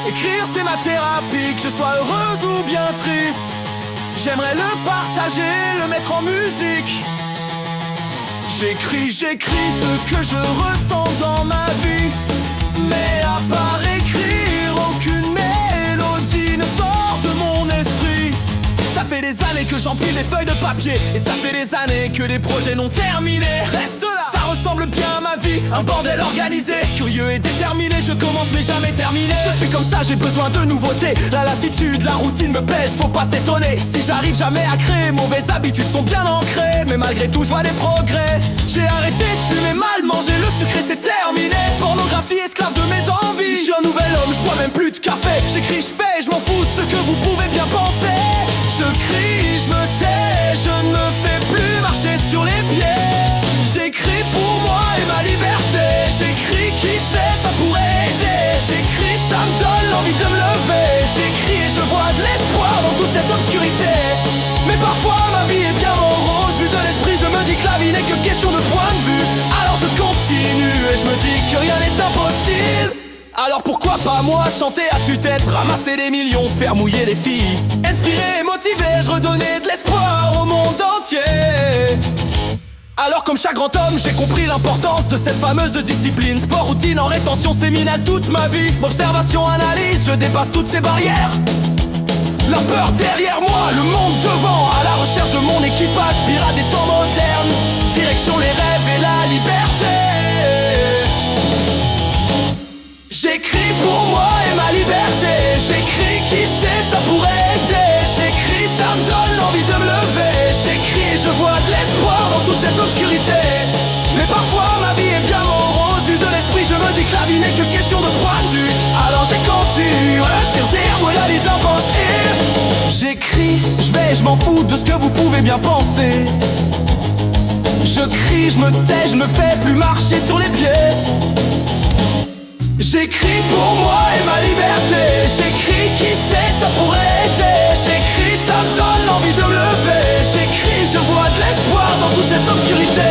Écrire c'est ma thérapie, que je sois heureuse ou bien triste. J'aimerais le partager, le mettre en musique. J'écris ce que je ressens dans ma vie. Mais à part écrire, aucune mélodie ne sort de mon esprit. Ça fait des années que j'empile des feuilles de papier, et ça fait des années que les projets n'ont terminé. Reste là, ça ressemble bien à ma vie, un bordel organisé. Curieux et déterminé, je commence mais jamais terminé. Je suis comme ça, j'ai besoin de nouveautés. La lassitude, la routine me pèse, faut pas s'étonner si j'arrive jamais à créer. Mauvaises habitudes sont bien ancrées, mais malgré tout je vois des progrès. J'ai arrêté de fumer, mal manger, le sucré c'est terminé. Pornographie, esclave de mes envies. Si je suis un nouvel homme, je bois même plus de café. J'écris, je fais, je m'en fous de ce que vous pouvez bien penser. Je crie, je me tais, je ne me fais plus marcher sur les pieds. J'écris pour moi et ma liberté. J'écris, qui sait, ça pourrait aider. J'écris, ça me donne l'envie de me lever. J'écris et je vois de l'espoir dans toute cette obscurité. Mais parfois ma vie est bien morose. Vu de l'esprit, je me dis que la vie n'est que question de point de vue. Alors je continue et je me dis que rien n'est impossible. Alors pourquoi pas moi chanter à tue-tête, ramasser des millions, faire mouiller les filles. Inspiré et motivé, je redonnais de l'espoir au monde entier. Alors comme chaque grand homme, j'ai compris l'importance de cette fameuse discipline. Sport, routine en rétention séminale toute ma vie. Observation, analyse, je dépasse toutes ces barrières. La peur derrière moi, le monde devant. À la recherche de mon équipage, pirate des temps modernes. Direction les rêves et la liberté. J'écris pour moi et ma liberté. J'écris, qui sait, ça pourrait aider. J'écris, ça me donne l'envie de me lever. J'écris et je vois de l'espoir dans toute cette obscurité. Mais parfois ma vie est bien morose. Vu de l'esprit, je me dis que la vie n'est que question de point de vue. Alors j'ai continué, je tire zéro et la vie d'impossible. J'écris, je vais, je m'en fous de ce que vous pouvez bien penser. Je crie, je me tais, je me fais plus marcher sur les pieds. J'écris pour moi et ma liberté. J'écris, qui sait, ça pourrait aider. J'écris, ça me donne l'envie de me lever. J'écris, je vois de l'espoir dans toute cette obscurité.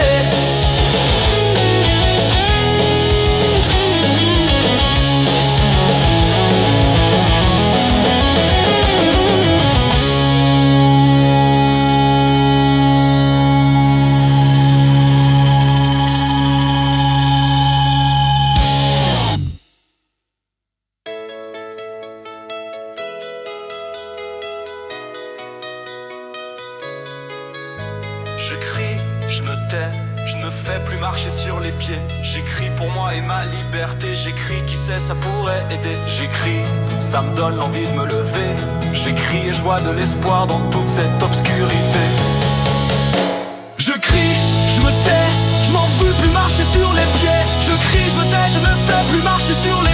Je crie, je me tais, je ne me fais plus marcher sur les pieds. J'écris pour moi et ma liberté. J'écris, qui sait, ça pourrait aider. J'écris, ça me donne l'envie de me lever. J'écris et je vois de l'espoir dans toute cette obscurité. Je crie, je me tais, je m'en veux plus marcher sur les pieds. Je crie, je me tais, je ne fais plus marcher sur les pieds.